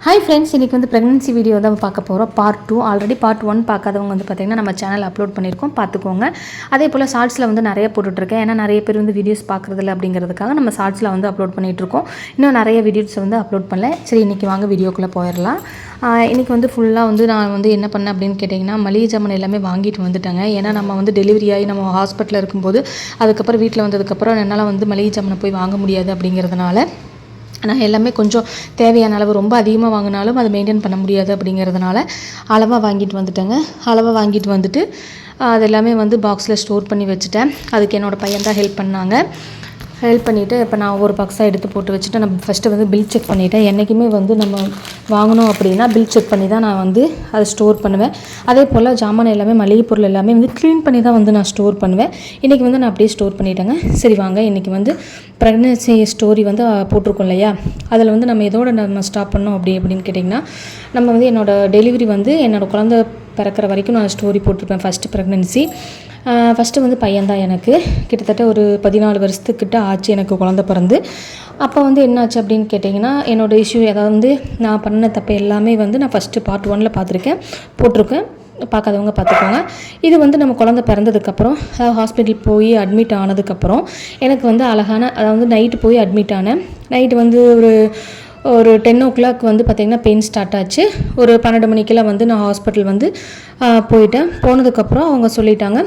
Hi friends, இன்றைக்கி வந்து pregnancy video தான் பார்க்க போகிறோம். பார்ட் 2. ஆல்ரெடி பார்ட் 1 பார்க்காதவங்க வந்து பார்த்திங்கன்னா நம்ம சேனல் அப்லோட் பண்ணியிருக்கோம், பார்த்துக்கோங்க. அதே போல் ஷார்ட்ஸில் வந்து நிறைய போட்டுட்ருக்கேன். ஏன்னா நிறைய பேர் வந்து வீடியோஸ் பார்க்குறதில்ல அப்படிங்கிறதுக்காக நம்ம ஷார்ட்ஸில் வந்து அப்லோட் பண்ணிகிட்ருக்கோம். இன்னும் நிறைய வீடியோஸ் வந்து அப்லோட் பண்ணல. சரி, இன்றைக்கி வாங்க வீடியோக்குள்ளே போயிடலாம். இன்றைக்கி வந்து ஃபுல்லாக வந்து நான் வந்து என்ன பண்ணேன் அப்படின்னு கேட்டிங்கன்னா, மளிகை ஜாமான் எல்லாமே வாங்கிட்டு வந்துட்டேங்க. ஏன்னா நம்ம வந்து டெலிவரி ஆகி நம்ம ஹாஸ்பிட்டலில் இருக்கும்போது அதுக்கப்புறம் வீட்டில் வந்ததுக்கப்புறம் என்னால் வந்து மளிகை ஜாமானை போய் வாங்க முடியாது அப்படிங்கிறதுனால நான் எல்லாமே கொஞ்சம் தேவையான அளவு, ரொம்ப அதிகமாக வாங்கினாலும் அதை மெயின்டைன் பண்ண முடியாது அப்படிங்கிறதுனால அளவாக வாங்கிட்டு வந்துட்டேங்க. அளவாக வாங்கிட்டு வந்துட்டு அது எல்லாமே வந்து பாக்ஸில் ஸ்டோர் பண்ணி வச்சுட்டேன். அதுக்கு என்னோடய பையன் தான் ஹெல்ப் பண்ணாங்க. ஹெல்ப் பண்ணிவிட்டு இப்போ நான் ஒரு பாக்ஸாக எடுத்து போட்டு வச்சுட்டு நம்ம ஃபஸ்ட்டு வந்து பில் செக் பண்ணிவிட்டேன். என்றைக்குமே வந்து நம்ம வாங்கணும் அப்படின்னா பில் செக் பண்ணி தான் நான் வந்து அதை ஸ்டோர் பண்ணுவேன். அதே போல் ஜாமான் எல்லாமே, மளிகை பொருள் எல்லாமே வந்து க்ளீன் பண்ணி தான் வந்து நான் ஸ்டோர் பண்ணுவேன். இன்றைக்கி வந்து நான் அப்படியே ஸ்டோர் பண்ணிட்டேங்க. சரி வாங்க, இன்றைக்கி வந்து ப்ரெக்னன்சி ஸ்டோரி வந்து போட்டிருக்கோம் இல்லையா, அதில் வந்து நம்ம எதோட நம்ம ஸ்டாப் பண்ணோம் அப்படின்னு கேட்டிங்கன்னா, நம்ம வந்து என்னோடய டெலிவரி வந்து என்னோடய குழந்தை பிறக்கிற வரைக்கும் நான் ஸ்டோரி போட்டிருப்பேன். ஃபஸ்ட்டு ப்ரெக்னன்சி ஃபஸ்ட்டு வந்து பையன்தான். எனக்கு கிட்டத்தட்ட ஒரு 14 வருஷத்துக்கிட்ட ஆச்சு எனக்கு குழந்த பிறந்து. அப்போ வந்து என்னாச்சு அப்படின்னு கேட்டிங்கன்னா, என்னோடய இஷ்யூ அதாவது வந்து நான் பண்ண தப்பு எல்லாமே வந்து நான் ஃபஸ்ட்டு பார்ட் 1 போட்டிருக்கேன். பார்க்காதவங்க பார்த்துக்கோங்க. இது வந்து நம்ம குழந்த பிறந்ததுக்கப்புறம் ஹாஸ்பிட்டல் போய் அட்மிட் ஆனதுக்கப்புறம் எனக்கு வந்து அதாவது நைட்டு போய் அட்மிட் ஆனேன். நைட்டு வந்து ஒரு 10 o'clock வந்து பார்த்திங்கன்னா பெயின் ஸ்டார்ட் ஆச்சு. ஒரு 12 மணிக்கெல்லாம் வந்து நான் ஹாஸ்பிட்டல் வந்து போயிட்டேன். போனதுக்கப்புறம் அவங்க சொல்லிட்டாங்க,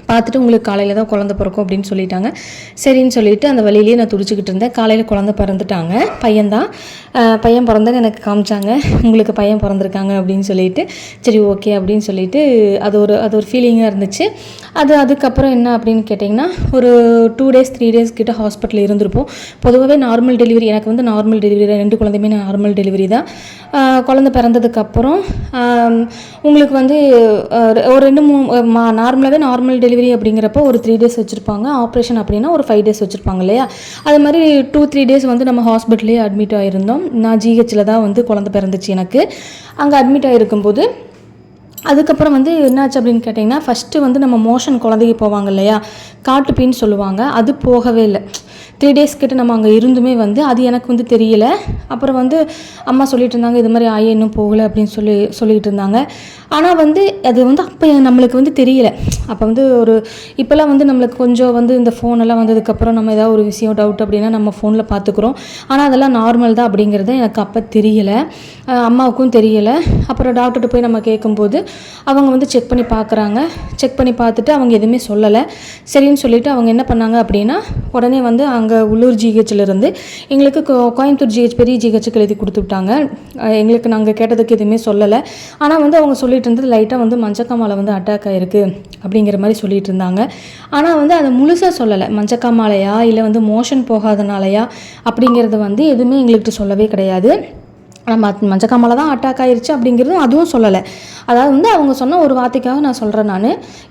பார்த்துட்டு உங்களுக்கு காலையில் தான் குழந்த பிறக்கும் அப்படின்னு சொல்லிட்டாங்க. சரின்னு சொல்லிவிட்டு அந்த வழியிலேயே நான் துடிச்சிக்கிட்டு இருந்தேன். காலையில் குழந்த பிறந்துட்டாங்க. பையன் பிறந்தாங்க எனக்கு காமிச்சாங்க, உங்களுக்கு பையன் பிறந்திருக்காங்க அப்படின்னு சொல்லிட்டு. சரி ஓகே அப்படின்னு சொல்லிட்டு அது ஒரு ஃபீலிங்காக இருந்துச்சு. அதுக்கப்புறம் என்ன அப்படின்னு கேட்டிங்கன்னா, ஒரு 2 days 3 days கிட்ட ஹாஸ்பிட்டலில் இருந்திருப்போம். பொதுவாகவே நார்மல் டெலிவரி, எனக்கு வந்து நார்மல் டெலிவரி, 2 குழந்தையுமே நார்மல் டெலிவரி தான். குழந்த பிறந்ததுக்கப்புறம் உங்களுக்கு வந்து ஒரு 2-3 நார்மலாகவே நார்மல் டெலிவரி அப்படிங்கிறப்போ ஒரு 3 days வச்சுருப்பாங்க. ஆப்ரேஷன் அப்படின்னா ஒரு 5 days வச்சுருப்பாங்க இல்லையா. அது மாதிரி 2-3 days வந்து நம்ம ஹாஸ்பிட்டலே அட்மிட் ஆகிருந்தோம். நான் ஜிஹெச்சில் தான் வந்து குழந்த பிறந்துச்சு எனக்கு. அங்கே அட்மிட் ஆகிருக்கும்போது அதுக்கப்புறம் வந்து என்னாச்சு அப்படின்னு கேட்டிங்கன்னா, ஃபஸ்ட்டு வந்து நம்ம மோஷன் குழந்தைக்கு போவாங்க இல்லையா, காட்டுப்பீன்னு சொல்லுவாங்க, அது போகவே இல்லை. 3 days கிட்ட நம்ம அங்கே இருந்துமே வந்து அது எனக்கு வந்து தெரியல. அப்புறம் வந்து அம்மா சொல்லிட்டு இருந்தாங்க, இது மாதிரி ஆயே இன்னும் போகலை அப்படின்னு சொல்லிகிட்டு இருந்தாங்க. ஆனால் வந்து அது வந்து அப்போ நம்மளுக்கு வந்து தெரியல. அப்போ வந்து இப்போல்லாம் வந்து நம்மளுக்கு கொஞ்சம் வந்து இந்த ஃபோனெல்லாம் வந்ததுக்கப்புறம் நம்ம ஏதாவது ஒரு விஷயம் டவுட் அப்படின்னா நம்ம ஃபோனில் பார்த்துக்குறோம். ஆனால் அதெல்லாம் நார்மல் தான் அப்படிங்கிறது எனக்கு அப்போ தெரியலை, அம்மாவுக்கும் தெரியலை. அப்புறம் டாக்டர்கிட்ட போய் நம்ம கேட்கும்போது அவங்க வந்து செக் பண்ணி பார்க்குறாங்க. செக் பண்ணி பார்த்துட்டு அவங்க எதுவுமே சொல்லலை. சரின்னு சொல்லிவிட்டு அவங்க என்ன பண்ணாங்க அப்படின்னா, உடனே வந்து அங்கே உள்ளூர் ஜிஹெச்சிலேருந்து எங்களுக்கு கோயம்புத்தூர் ஜிஹெச் பெரிய ஜிஹெச்சுக்கு எழுதி கொடுத்து விட்டாங்க. எங்களுக்கு நாங்கள் கேட்டதுக்கு எதுவுமே சொல்லலை. ஆனால் வந்து அவங்க சொல்லிட்டு இருந்தது லைட்டாக வந்து மஞ்சக்காமாலை வந்து அட்டாக் ஆகிருக்கு அப்படிங்கிற மாதிரி சொல்லிட்டு இருந்தாங்க. ஆனால் வந்து அதை முழுசாக சொல்லலை. மஞ்சக்காமாலையா இல்லை வந்து மோஷன் போகாதனாலையா அப்படிங்கிறது வந்து எதுவுமே எங்கள்கிட்ட சொல்லவே கிடையாது. மஞ்சக்காமாலை தான் அட்டாக் ஆகிருச்சு அப்படிங்கிறதும் அதுவும் சொல்லலை. அதாவது வந்து அவங்க சொன்ன ஒரு வார்த்தைக்காக நான் சொல்கிறேன். நான்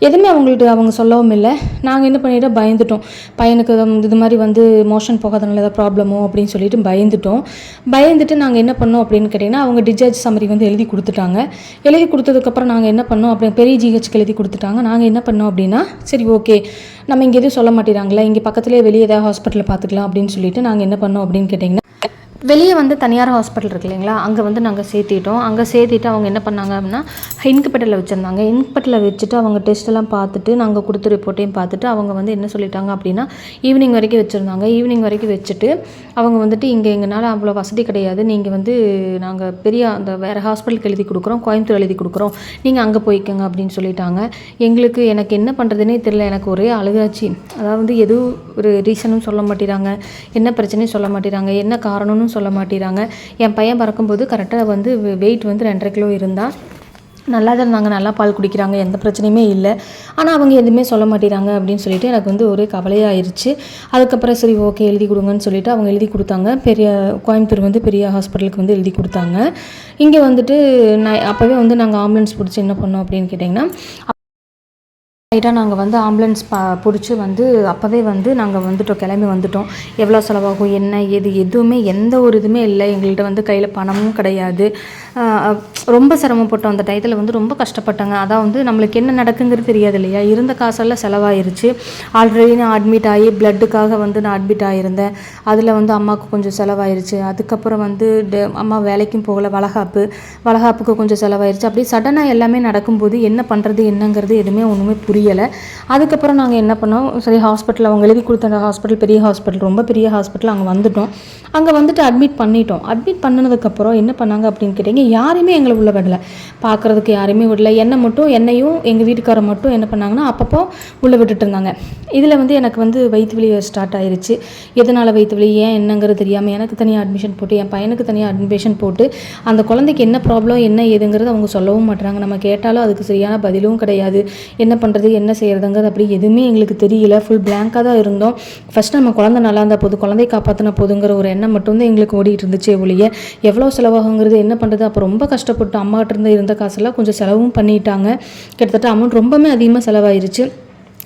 எதுவுமே அவங்க சொல்லவும் இல்லை. நாங்கள் என்ன பண்ணிட்டோம், பயந்துட்டோம். பையனுக்கு இது மாதிரி வந்து மோஷன் போகாதனால ஏதாவது ப்ராப்ளமோ அப்படின்னு சொல்லிட்டு பயந்துட்டு நாங்கள் என்ன பண்ணோம் அப்படின்னு கேட்டிங்கன்னா, அவங்க டிஸ்சார்ஜ் சம்மரி வந்து எழுதி கொடுத்துட்டாங்க. எழுதி கொடுத்ததுக்கப்புறம் நாங்கள் என்ன பண்ணோம் அப்படி பெரிய ஜிஹெச்சுக்கு எழுதி கொடுத்துட்டாங்க. நாங்கள் என்ன பண்ணோம் அப்படின்னா, சரி ஓகே நம்ம இங்கே எதுவும் சொல்ல மாட்டேறாங்களே, இங்கே பக்கத்துலேயே வெளியே ஏதாவது ஹாஸ்பிட்டலில் பார்த்துக்கலாம் அப்படின்னு சொல்லிட்டு நாங்கள் என்ன பண்ணோம் அப்படின்னு கேட்டிங்கன்னா, வெளியே வந்து தனியார் ஹாஸ்பிட்டல் இருக்கு இல்லைங்களா, அங்கே வந்து நாங்கள் சேர்த்திட்டோம். அங்கே சேர்த்திட்டு அவங்க என்ன பண்ணாங்க அப்படின்னா, இன்குபேட்டரில் வச்சுருந்தாங்க. இன்குபேட்டரில் வச்சுட்டு அவங்க டெஸ்ட்டெல்லாம் பார்த்துட்டு நாங்கள் கொடுத்த ரிப்போர்ட்டையும் பார்த்துட்டு அவங்க வந்து என்ன சொல்லிட்டாங்க அப்படின்னா, ஈவினிங் வரைக்கும் வச்சுருந்தாங்க. ஈவினிங் வரைக்கும் வச்சுட்டு அவங்க வந்துட்டு, இங்கே எங்களால் அவ்வளோ வசதி கிடையாது, நீங்கள் வந்து நாங்கள் பெரிய அந்த வேறு ஹாஸ்பிட்டலுக்கு எழுதி கொடுக்குறோம், கோயம்புத்தூர் எழுதி கொடுக்குறோம், நீங்கள் அங்கே போய்க்கோங்க அப்படின்னு சொல்லிட்டாங்க. எனக்கு என்ன பண்ணுறதுனே தெரியல. எனக்கு ஒரே அழுகாச்சு. அதாவது எதுவும் ஒரு ரீசனும் சொல்ல மாட்டேறாங்க, என்ன பிரச்சனையும் சொல்ல மாட்டேறாங்க, என்ன காரணம்னு சொல்ல மாட்டேறாங்க. என் பையன் பறக்கும்போது கரெக்டாக வந்து வெயிட் வந்து 2.5 கிலோ இருந்தால் நல்லா தான் இருந்தாங்க, நல்லா பால் குடிக்கிறாங்க, எந்த பிரச்சனையுமே இல்லை. ஆனால் அவங்க எதுவுமே சொல்ல மாட்டேறாங்க அப்படின்னு சொல்லிட்டு எனக்கு வந்து ஒரே கவலையாயிருச்சு. அதுக்கப்புறம் சரி ஓகே எழுதி கொடுங்கன்னு சொல்லிட்டு அவங்க எழுதி கொடுத்தாங்க. கோயம்புத்தூர் வந்து பெரிய ஹாஸ்பிட்டலுக்கு வந்து எழுதி கொடுத்தாங்க. இங்கே வந்துட்டு அப்போவே வந்து நாங்கள் ஆம்புலன்ஸ் பிடிச்சி என்ன பண்ணோம் அப்படின்னு கேட்டிங்கன்னா, ரைட்டாக நாங்கள் வந்து ஆம்புலன்ஸ் பிடிச்சி வந்து அப்போவே வந்து நாங்கள் வந்துட்டோம், கிளம்பி வந்துட்டோம். எவ்வளோ செலவாகும் என்ன ஏது எதுவுமே எந்த ஒரு இதுவுமே இல்லை. எங்கள்கிட்ட வந்து கையில் பணமும் கிடையாது. ரொம்ப சிரமப்பட்டோம் அந்த டயத்தில், வந்து ரொம்ப கஷ்டப்பட்டாங்க. அதான் வந்து நம்மளுக்கு என்ன நடக்குங்கிறது தெரியாது இல்லையா. இருந்த காசெல்லாம் செலவாயிருச்சு. ஆல்ரெடி நான் அட்மிட் ஆகி பிளட்டுக்காக வந்து நான் அட்மிட் ஆகியிருந்தேன். அதில் வந்து அம்மாவுக்கு கொஞ்சம் செலவாயிருச்சு. அதுக்கப்புறம் வந்து அம்மா வேலைக்கும் போகலை, வளகாப்புக்கு கொஞ்சம் செலவாயிருச்சு. அப்படி சடனாக எல்லாமே நடக்கும்போது என்ன பண்ணுறது என்னங்கிறது எதுவுமே ஒன்றுமே புரியலை. அதுக்கப்புறம் நாங்கள் என்ன பண்ணோம், சரி ஹாஸ்பிட்டல் அவங்க எழுதி கொடுத்த ஹாஸ்பிட்டல் பெரிய ஹாஸ்பிட்டல், ரொம்ப பெரிய ஹாஸ்பிட்டல், அங்கே வந்துட்டோம். அங்கே வந்துட்டு அட்மிட் பண்ணிட்டோம். அட்மிட் பண்ணினதுக்கப்புறம் என்ன பண்ணாங்க அப்படின்னு கேட்டிங்க, யாரையுமே எங்களை உள்ள விடலை, பார்க்குறதுக்கு யாரையுமே விடலை. என்னையும் எங்கள் வீட்டுக்காரை மட்டும் என்ன பண்ணாங்கன்னா அப்பப்போ உள்ளே விட்டுட்டு இருந்தாங்க. இதில் வந்து எனக்கு வந்து வயிற்று வலி ஸ்டார்ட் ஆயிடுச்சு. எதனால் வயிற்று வலி ஏன் என்னங்கிறது தெரியாமல் எனக்கு தனியாக அட்மிஷன் போட்டு என் பையனுக்கு தனியாக அட்மிஷன் போட்டு அந்த குழந்தைக்கு என்ன ப்ராப்ளம் என்ன ஏதுங்கிறது அவங்க சொல்லவும் மாட்டுறாங்க. நம்ம கேட்டாலும் அதுக்கு சரியான பதிலும் கிடையாது. என்ன பண்ணுறது என்ன செய்கிறதுங்கிறது அப்படி எதுவுமே எங்களுக்கு தெரியல. ஃபுல் பிளாங்காக தான் இருந்தோம். ஃபஸ்ட்டு நம்ம குழந்தை நல்லா இருந்தால் போதும், குழந்தைய காப்பாற்றின போதுங்கிற ஒரு எண்ணம் மட்டும்தான் எங்களுக்கு ஓடிட்டு இருந்துச்சு ஒழிய எவ்வளோ செலவாகுங்கிறது என்ன பண்ணுறது. அப்போ ரொம்ப கஷ்டப்பட்டு அம்மாகிட்ட இருந்த காசெல்லாம் கொஞ்சம் செலவும் பண்ணிட்டாங்க. கிட்டத்தட்ட அமௌண்ட் ரொம்பவே அதிகமாக செலவாயிருச்சு.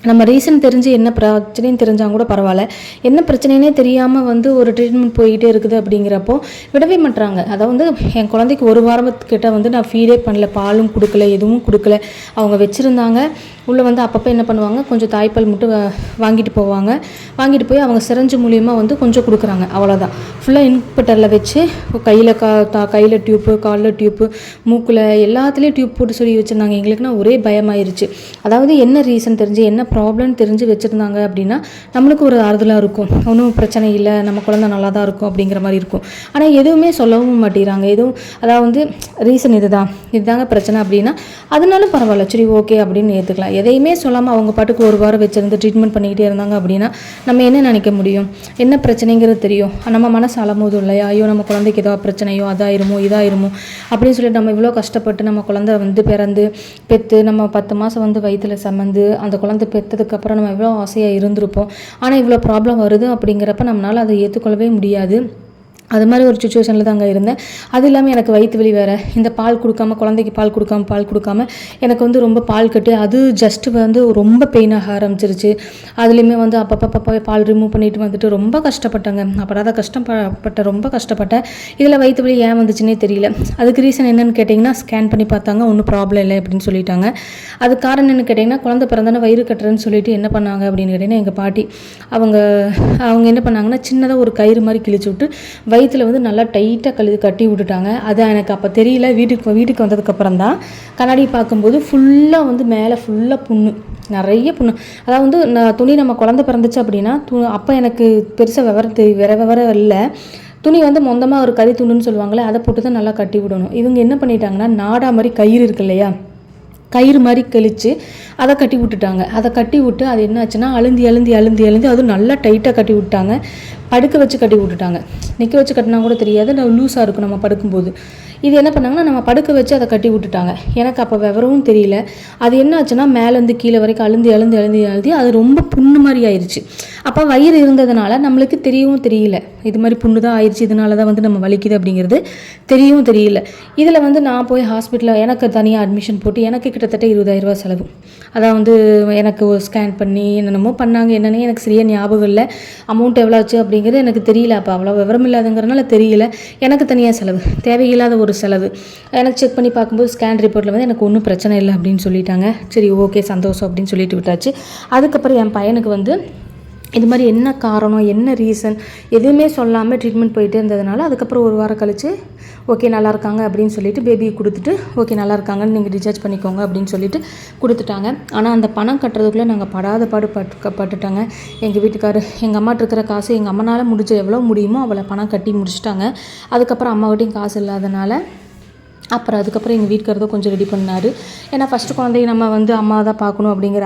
நம்ம ரீசன் தெரிஞ்சு என்ன பிரச்சனைன்னு தெரிஞ்சால் கூட பரவாயில்ல, என்ன பிரச்சனைனே தெரியாமல் வந்து ஒரு ட்ரீட்மெண்ட் போயிட்டே இருக்குது அப்படிங்கிறப்போ விடவே மாட்டுறாங்க. அதாவது என் குழந்தைக்கு ஒரு வாரத்துக்கிட்ட வந்து நான் ஃபீடே பண்ணல, பாலும் கொடுக்கல, எதுவும் கொடுக்கல. அவங்க வச்சுருந்தாங்க. உள்ளே வந்து அப்பப்போ என்ன பண்ணுவாங்க, கொஞ்சம் தாய்ப்பால் மட்டும் வாங்கிட்டு போய் அவங்க சிரஞ்சு மூலியமாக வந்து கொஞ்சம் கொடுக்குறாங்க, அவ்வளோதான். ஃபுல்லாக இன்குபேட்டரில் வச்சு கையில் டியூப்பு, காலில் டியூப்பு, மூக்கில் எல்லாத்துலேயும் டியூப் போட்டு சொல்லி வச்சுருந்தாங்க. எங்களுக்குன்னா ஒரே பயமாயிருச்சு. அதாவது என்ன ரீசன் தெரிஞ்சு என்ன ப்ராப்ளம் தெரிஞ்சு வச்சுருந்தாங்க அப்படின்னா நம்மளுக்கு ஒரு ஆறுதலாக இருக்கும், ஒன்றும் பிரச்சனை இல்லை, நம்ம குழந்தை நல்லா தான் இருக்கும் அப்படிங்கிற மாதிரி இருக்கும். ஆனால் எதுவுமே சொல்லவும் மாட்டேறாங்க. எதுவும் அதாவது ரீசன் இதுதாங்க பிரச்சனை அப்படின்னா அதனாலும் பரவாயில்ல, சரி ஓகே அப்படின்னு ஏற்றுக்கலாம். எதையுமே சொல்லாமல் அவங்க பாட்டுக்கு ஒரு வாரம் வச்சுருந்து ட்ரீட்மெண்ட் பண்ணிக்கிட்டே இருந்தாங்க அப்படின்னா நம்ம என்ன நினைக்க முடியும், என்ன பிரச்சனைங்கிறது தெரியும். நம்ம மனசு அலமோதும் இல்லையா, ஐயோ நம்ம குழந்தைக்கு ஏதோ பிரச்சனையோ இதாயிருமோ அப்படின்னு சொல்லிட்டு நம்ம இவ்வளோ கஷ்டப்பட்டு நம்ம குழந்தை வந்து பிறந்து பெற்று நம்ம 10 மாதம் வந்து வயிற்றில் சமந்து அந்த குழந்தை பெற்றதுக்கப்புறம் நம்ம எவ்வளோ ஆசையாக இருந்திருப்போம். ஆனால் இவ்வளோ ப்ராப்ளம் வருது அப்படிங்கிறப்ப நம்மளால் அதை ஏற்றுக்கொள்ளவே முடியாது. அது மாதிரி ஒரு சுச்சுவேஷனில் தான் அங்கே இருந்தேன். அது இல்லாமல் எனக்கு வயிற்று வலி வேறு, இந்த பால் கொடுக்காம குழந்தைக்கு பால் கொடுக்காம எனக்கு வந்து ரொம்ப பால் கட்டு, அது ஜஸ்ட்டு வந்து ரொம்ப பெயினாக ஆரம்பிச்சிருச்சு. அதுலேயுமே வந்து அப்பப்போ பால் ரிமூவ் பண்ணிட்டு வந்துட்டு ரொம்ப கஷ்டப்பட்டேங்க. ரொம்ப கஷ்டப்பட்டேன். இதில் வயிற்று வலி ஏன் வந்துச்சுன்னே தெரியல. அதுக்கு ரீசன் என்னென்னு கேட்டிங்கன்னா, ஸ்கேன் பண்ணி பார்த்தாங்க, ஒன்றும் ப்ராப்ளம் இல்லை அப்படின்னு சொல்லிட்டாங்க. அது காரணம் என்னென்னு கேட்டிங்கன்னா, குழந்தை பிறந்தானே வயிறு கட்டுறேன்னு சொல்லிட்டு என்ன பண்ணாங்க அப்படின்னு கேட்டிங்கன்னா, எங்கள் பாட்டி அவங்க என்ன பண்ணாங்கன்னா, சின்னதாக ஒரு கயிறு மாதிரி கிழிச்சு விட்டு வயிற்றில் வந்து நல்லா டைட்டாக கட்டி விட்டுட்டாங்க. அது எனக்கு அப்போ தெரியல. வீட்டுக்கு வந்ததுக்கப்புறம் தான் கண்ணாடி பார்க்கும்போது ஃபுல்லாக வந்து மேலே ஃபுல்லாக புண்ணு, நிறைய புண்ணு. அதாவது துணி நம்ம குழந்தை பிறந்துச்சு அப்படின்னா அப்போ எனக்கு பெருசாக விவரம் இல்லை. துணி வந்து மொந்தமாக ஒரு கறி துணுன்னு சொல்லுவாங்களே, அதை போட்டு தான் நல்லா கட்டி விடணும். இவங்க என்ன பண்ணிட்டாங்கன்னா, நாடா மாதிரி கயிறு இருக்கு இல்லையா, கயிறு மாதிரி கழித்து அதை கட்டி விட்டுட்டாங்க. அதை கட்டி விட்டு அது என்னாச்சுன்னா அழுந்தி அதுவும் நல்லா டைட்டாக கட்டி விட்டாங்க. படுக்க வச்சு கட்டி விட்டுட்டாங்க. நிற்க வச்சு கட்டினா கூட தெரியாது, லூஸாக இருக்கும் நம்ம படுக்கும்போது. இது என்ன பண்ணாங்கன்னா, நம்ம படுக்க வச்சு அதை கட்டி விட்டுட்டாங்க. எனக்கு அப்போ விவரமும் தெரியல. அது என்ன ஆச்சுன்னா, மேலேருந்து கீழே வரைக்கும் அழுந்தி அது ரொம்ப புண்ணு மாதிரி ஆயிடுச்சு. அப்போ வயிறு இருந்ததுனால நம்மளுக்கு தெரியவும் தெரியல, இது மாதிரி புண்ணு தான் ஆயிடுச்சு, இதனால தான் வந்து நம்ம வலிக்குது அப்படிங்கிறது தெரியவும் தெரியல. இதில் வந்து நான் போய் ஹாஸ்பிட்டலில் எனக்கு தனியாக அட்மிஷன் போட்டு எனக்கு கிட்டத்தட்ட 20,000 ரூபா செலவு. அதான் வந்து எனக்கு ஸ்கேன் பண்ணி என்னென்னமோ பண்ணாங்க. என்னென்னு எனக்கு சரியாக ஞாபகம் இல்லை. அமௌண்ட் எவ்வளோ ஆச்சு அப்படிங்கிறது எனக்கு தெரியல. அப்போ அவ்வளோ விவரம் இல்லாதங்கிறனால தெரியல. எனக்கு தனியாக செலவு, தேவையில்லாத ஒரு செலவு. எனக்கு செக் பண்ணி பார்க்கும்போது ஸ்கேன் ரிப்போர்ட்டில் வந்து எனக்கு ஒன்றும் பிரச்சனை இல்லை அப்படின்னு சொல்லிட்டாங்க. சரி ஓகே சந்தோஷம் அப்படின்னு சொல்லிட்டு விட்டாச்சு. அதுக்கப்புறம் என் பையனுக்கு வந்து இது மாதிரி என்ன காரணம் என்ன ரீசன் எதுவுமே சொல்லாமல் ட்ரீட்மெண்ட் போயிட்டே இருந்ததுனால அதுக்கப்புறம் ஒரு வாரம் கழித்து ஓகே நல்லா இருக்காங்க அப்படின்னு சொல்லிட்டு பேபியை கொடுத்துட்டு ஓகே நல்லா இருக்காங்கன்னு நீங்கள் டிஸ்சார்ஜ் பண்ணிக்கோங்க அப்படின்னு சொல்லிட்டு கொடுத்துட்டாங்க. ஆனால் அந்த பணம் கட்டுறதுக்குள்ளே நாங்கள் படாத பட்டுட்டாங்க. எங்கள் வீட்டுக்காரர் எங்கள் அம்மாட்ட இருக்கிற காசு எங்கள் அம்மனால் முடிஞ்ச எவ்வளோ முடியுமோ அவளை பணம் கட்டி முடிச்சிட்டாங்க. அதுக்கப்புறம் அம்மாவிட்டையும் காசு இல்லாதனால அதுக்கப்புறம் எங்கள் வீட்டுக்காரர் கொஞ்சம் ரெடி பண்ணார். ஏன்னா ஃபஸ்ட்டு குழந்தைய நம்ம வந்து அம்மா தான் பார்க்கணும் அப்படிங்கிற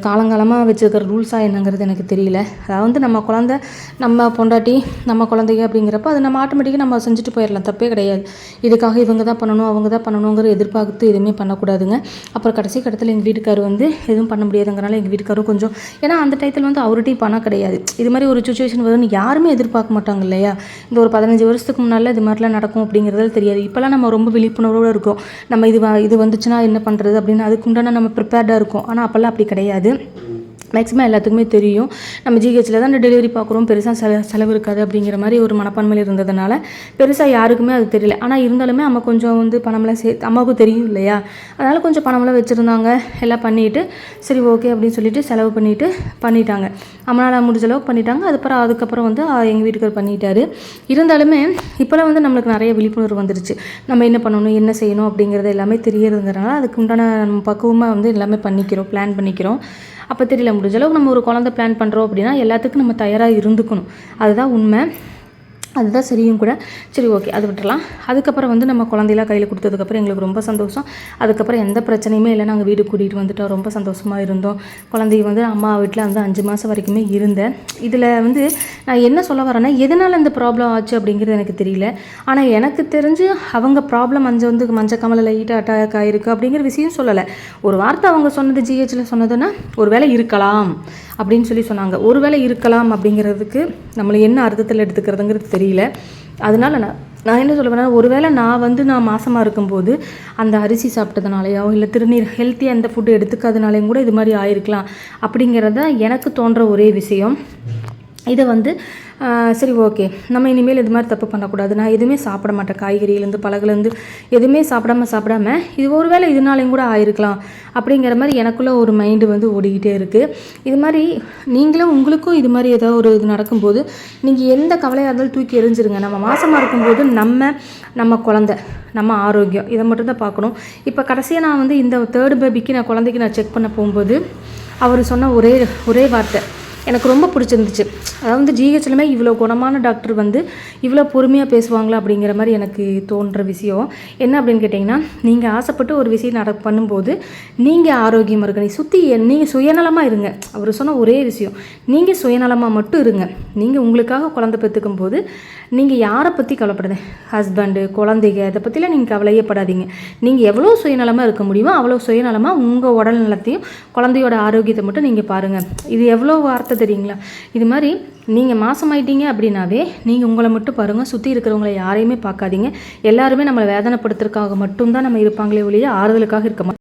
காலங்காலமாக வச்சுருக்கிற ரூல்ஸாக என்னங்கிறது எனக்கு தெரியல. அதாவது நம்ம குழந்தை நம்ம பொண்டாட்டி நம்ம குழந்தைங்க அப்படிங்கிறப்ப அது நம்ம ஆட்டோமேட்டிக்காக நம்ம செஞ்சுட்டு போயிடலாம், தப்பே கிடையாது. இதுக்காக இவங்க தான் பண்ணணும் அவங்க தான் பண்ணணுங்கிற எதிர்பார்த்து எதுவுமே பண்ணக்கூடாதுங்க. அப்புறம் கடைசி கட்டத்தில் எங்கள் வீட்டுக்காரர் வந்து எதுவும் பண்ண முடியாதுங்கிறனால எங்கள் வீட்டுக்காரரும் கொஞ்சம், ஏன்னா அந்த டயத்தில் வந்து அவர்கிட்டையும் பணம் கிடையாது. இது மாதிரி ஒரு சுச்சுவேஷன் வரும்னு யாருமே எதிர்பார்க்க மாட்டாங்க இல்லையா. இந்த ஒரு 15 வருஷத்துக்கு முன்னால் இது மாதிரிலாம் நடக்கும் அப்படிங்கிறது தெரியாது. இப்போலாம் நம்ம ரொம்ப விழிப்புணர்வோடு இருக்கோம். நம்ம இது வந்துச்சுன்னா என்ன பண்ணுறது அப்படின்னு அதுக்குண்டான நம்ம ப்ரிப்பேர்டாக இருக்கோம். ஆனால் அப்போல்லாம் அப்படி கிடையாது. மேக்ஸிமம் எல்லாத்துக்குமே தெரியும். நம்ம ஜிஹெச்சில் தான் டெலிவரி பார்க்குறோம், பெருசாக செலவு இருக்காது அப்படிங்கிற மாதிரி ஒரு மனப்பான்மையில் இருந்ததுனால பெருசாக யாருக்குமே அது தெரியல. ஆனால் இருந்தாலுமே அம்மா கொஞ்சம் வந்து பணமெல்லாம் அம்மாவுக்கும் தெரியும் இல்லையா, அதனால் கொஞ்சம் பணமெல்லாம் வச்சுருந்தாங்க. எல்லாம் பண்ணிவிட்டு சரி ஓகே அப்படின்னு சொல்லிட்டு செலவு பண்ணிட்டாங்க. அம்மானால் முடிஞ்ச அளவுக்கு பண்ணிட்டாங்க. அதுக்கப்புறம் வந்து எங்கள் வீட்டுக்கார் பண்ணிட்டாரு. இருந்தாலுமே இப்போலாம் வந்து நம்மளுக்கு நிறைய விழிப்புணர்வு வந்துருச்சு. நம்ம என்ன பண்ணணும், என்ன செய்யணும் அப்படிங்கிறது எல்லாமே தெரியறதுங்கிறனால அதுக்கு உண்டான நம்ம பக்குவமாக வந்து எல்லாமே பிளான் பண்ணிக்கிறோம். அப்போ தெரியல, முடிஞ்ச அளவுக்கு நம்ம ஒரு குழந்தை பிளான் பண்ணுறோம் அப்படின்னா எல்லாத்துக்கும் நம்ம தயாராக இருந்துக்கணும். அதுதான் உண்மை, அதுதான் சரியும் கூட. சரி ஓகே, அது விட்டுறலாம். அதுக்கப்புறம் வந்து நம்ம குழந்தையெல்லாம் கையில் கொடுத்ததுக்கப்புறம் எங்களுக்கு ரொம்ப சந்தோஷம். அதுக்கப்புறம் எந்த பிரச்சனையுமே இல்லை. நாங்கள் வீடு கூட்டிகிட்டு வந்துட்டோம், ரொம்ப சந்தோஷமாக இருந்தோம். குழந்தைய வந்து அம்மா வீட்டில் வந்து 5 மாதம் வரைக்குமே இருந்தேன். இதில் வந்து நான் என்ன சொல்ல வரேன்னா, எதனால் இந்த ப்ராப்ளம் ஆச்சு அப்படிங்கிறது எனக்கு தெரியல. ஆனால் எனக்கு தெரிஞ்சு அவங்க ப்ராப்ளம் மஞ்சள் காமலை லைட்டாக அட்டாக் ஆகிருக்கு அப்படிங்கிற விஷயம் சொல்லலை. ஒரு வார்த்தை அவங்க சொன்னது ஜிஹெச்சில் சொன்னதுன்னா ஒரு வேளை இருக்கலாம் அப்படின்னு சொன்னாங்க. ஒரு வேளை இருக்கலாம் அப்படிங்கிறதுக்கு நம்மளை என்ன அர்த்தத்தில் எடுத்துக்கிறதுங்கிறது தெரியல. அதனால நான் என்ன சொல்லுவேன்னா, ஒருவேளை நான் மாசமாக இருக்கும்போது அந்த அரிசி சாப்பிட்டதுனாலையோ இல்லை திருநீர் ஹெல்த்தியாக அந்த ஃபுட்டு எடுத்துக்காதனாலையும் கூட இது மாதிரி ஆயிருக்கலாம் அப்படிங்கிறத எனக்கு தோன்ற ஒரே விஷயம். இதை வந்து சரி ஓகே, நம்ம இனிமேல் இது மாதிரி தப்பு பண்ணக்கூடாது. நான் எதுவுமே சாப்பிட மாட்டேன், காய்கறியிலேருந்து பழகுலேருந்து எதுவுமே சாப்பிடாம இது ஒரு வேளை இதனாலையும் கூட ஆயிருக்கலாம் அப்படிங்கிற மாதிரி எனக்குள்ளே ஒரு மைண்டு வந்து ஓடிக்கிட்டே இருக்குது. இது மாதிரி நீங்களும் உங்களுக்கும் இது மாதிரி ஏதாவது ஒரு இது நடக்கும்போது நீங்கள் எந்த கவலையாக இருந்தாலும் தூக்கி எறிஞ்சிருங்க. நம்ம மாசமாக இருக்கும்போது நம்ம குழந்தை, நம்ம ஆரோக்கியம், இதை மட்டும்தான் பார்க்கணும். இப்போ கடைசியாக நான் வந்து இந்த 3rd பேபிக்கு குழந்தைக்கு நான் செக் பண்ண போகும்போது அவர் சொன்ன ஒரே வார்த்தை எனக்கு ரொம்ப பிடிச்சிருந்துச்சு. அதாவது வந்து ஜிஹெச்லுமே இவ்வளோ குணமான டாக்டர் வந்து இவ்வளோ பொறுமையாக பேசுவாங்களா அப்படிங்கிற மாதிரி எனக்கு தோன்ற விஷயம் என்ன அப்படின்னு கேட்டிங்கன்னா, நீங்கள் ஆசைப்பட்டு ஒரு விஷயம் பண்ணும்போது நீங்கள் ஆரோக்கியமாக இருக்க, நீங்கள் சுயநலமாக இருங்க. அவர் சொன்ன ஒரே விஷயம், நீங்கள் சுயநலமாக மட்டும் இருங்க. நீங்கள் உங்களுக்காக குழந்தை பெற்றுக்கும் போது நீங்கள் யாரை பற்றி கவலைப்படுது, ஹஸ்பண்டு குழந்தைங்க இதை பற்றிலாம் நீங்கள் கவலையப்படாதீங்க. நீங்கள் எவ்வளோ சுயநலமாக இருக்க முடியுமோ அவ்வளோ சுயநலமாக உங்கள் உடல் நலத்தையும் குழந்தையோட ஆரோக்கியத்தை மட்டும் நீங்கள் பாருங்கள். இது எவ்வளோ வார்த்தை தெரியுங்களா? இது மாதிரி நீங்கள் மாசமாயிட்டீங்க அப்படின்னாவே நீங்கள் உங்களை மட்டும் பாருங்கள், சுற்றி இருக்கிறவங்கள யாரையுமே பார்க்காதீங்க. எல்லாருமே நம்மளை வேதனைப்படுத்துறதுக்காக மட்டும்தான் நம்ம இருப்பாங்களே ஒழிய ஆறுதலுக்காக இருக்க மாட்டோம்.